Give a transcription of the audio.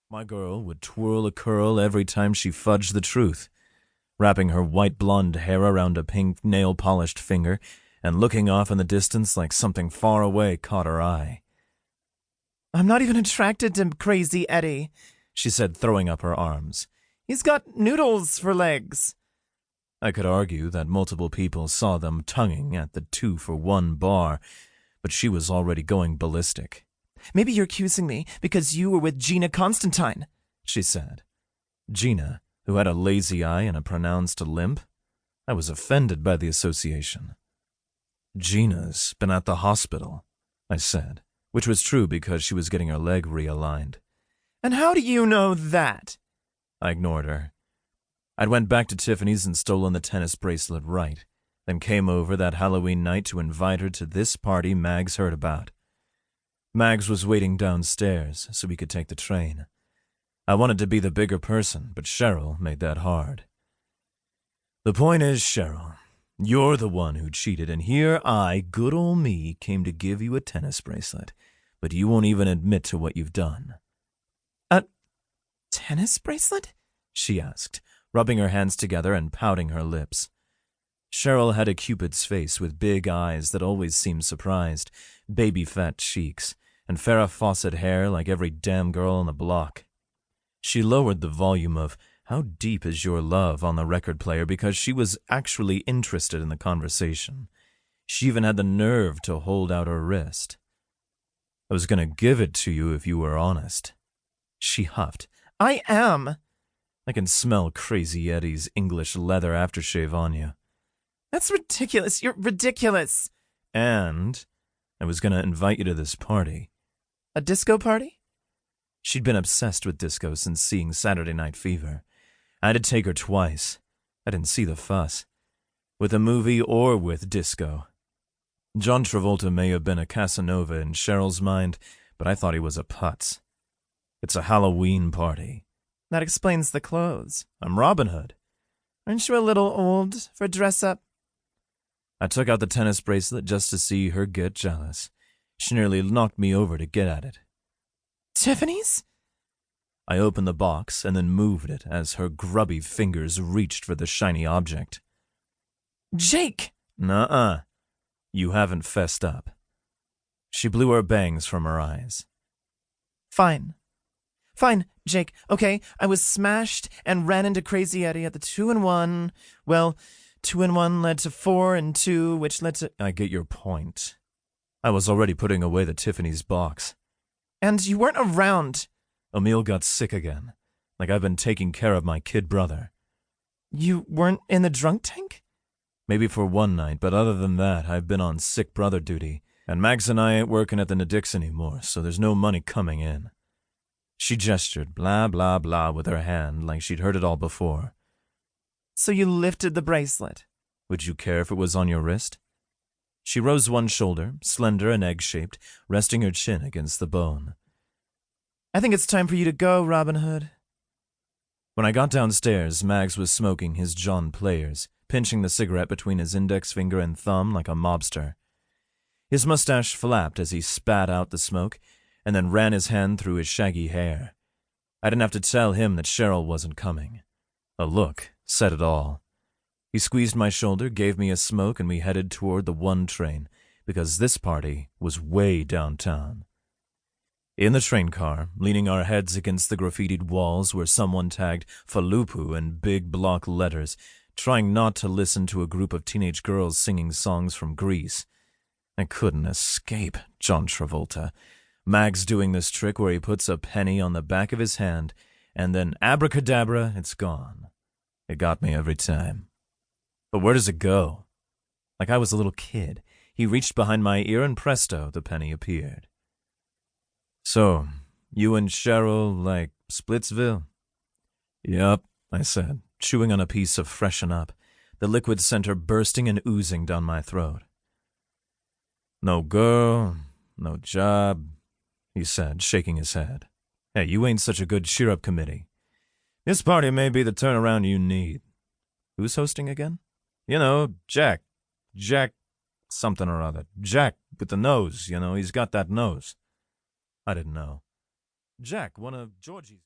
My girl would twirl a curl every time she fudged the truth, wrapping her white blonde hair around a pink nail-polished finger and looking off in the distance like something far away caught her eye. "I'm not even attracted to Crazy Eddie," she said, throwing up her arms. "He's got noodles for legs." I could argue that multiple people saw them tonguing at the 2-for-1 bar, but she was already going ballistic. "Maybe you're accusing me because you were with Gina Constantine," she said. Gina, who had a lazy eye and a pronounced limp? I was offended by the association. "Gina's been at the hospital," I said, which was true because she was getting her leg realigned. "And how do you know that?" I ignored her. I'd went back to Tiffany's and stolen the tennis bracelet right, then came over that Halloween night to invite her to this party Mags heard about. Mags was waiting downstairs so we could take the train. I wanted to be the bigger person, but Cheryl made that hard. The point is, Cheryl, you're the one who cheated, and here I, good old me, came to give you a tennis bracelet, but you won't even admit to what you've done. "A tennis bracelet?" she asked, rubbing her hands together and pouting her lips. Cheryl had a Cupid's face with big eyes that always seemed surprised, baby-fat cheeks, and Farrah Fawcett hair like every damn girl on the block. She lowered the volume of "How Deep Is Your Love" on the record player because she was actually interested in the conversation. She even had the nerve to hold out her wrist. "I was going to give it to you if you were honest." She huffed. "I am." "I can smell Crazy Eddie's English leather aftershave on you." "That's ridiculous. You're ridiculous." "And I was going to invite you to this party." "A disco party?" She'd been obsessed with disco since seeing Saturday Night Fever. I had to take her twice. I didn't see the fuss. With a movie or with disco. John Travolta may have been a Casanova in Cheryl's mind, but I thought he was a putz. It's a Halloween party. "That explains the clothes." "I'm Robin Hood." "Aren't you a little old for dress-up?" I took out the tennis bracelet just to see her get jealous. She nearly knocked me over to get at it. "Tiffany's?" I opened the box and then moved it as her grubby fingers reached for the shiny object. "Jake!" "Nuh-uh. You haven't fessed up." She blew her bangs from her eyes. Fine, Jake. Okay, I was smashed and ran into Crazy Eddie at the 2-in-1. Well, 2-in-1 led to 4-in-2, which led to... I get your point. I was already putting away the Tiffany's box. "And you weren't around." Emil got sick again, like I've been taking care of my kid brother. "You weren't in the drunk tank?" "Maybe for one night, but other than that, I've been on sick brother duty, and Mags and I ain't working at the Nadix anymore, so there's no money coming in." She gestured blah, blah, blah with her hand like she'd heard it all before. "So you lifted the bracelet." "Would you care if it was on your wrist?" She rose one shoulder, slender and egg-shaped, resting her chin against the bone. "I think it's time for you to go, Robin Hood." When I got downstairs, Mags was smoking his John Players, pinching the cigarette between his index finger and thumb like a mobster. His mustache flapped as he spat out the smoke, and then ran his hand through his shaggy hair. I didn't have to tell him that Cheryl wasn't coming. A look said it all. He squeezed my shoulder, gave me a smoke, and we headed toward the 1 train, because this party was way downtown. In the train car, leaning our heads against the graffitied walls where someone tagged Falupu in big block letters, trying not to listen to a group of teenage girls singing songs from Greece. I couldn't escape John Travolta. Mags doing this trick where he puts a penny on the back of his hand, and then abracadabra, it's gone. It got me every time. But where does it go? Like I was a little kid. He reached behind my ear and presto, the penny appeared. "So, you and Cheryl like Splitsville?" "Yup," I said, chewing on a piece of Freshen Up, the liquid center bursting and oozing down my throat. "No girl, no job," he said, shaking his head. "Hey, you ain't such a good cheer-up committee. This party may be the turnaround you need." "Who's hosting again?" "You know, Jack something or other. Jack with the nose, he's got that nose." I didn't know. "Jack, one of Georgie's."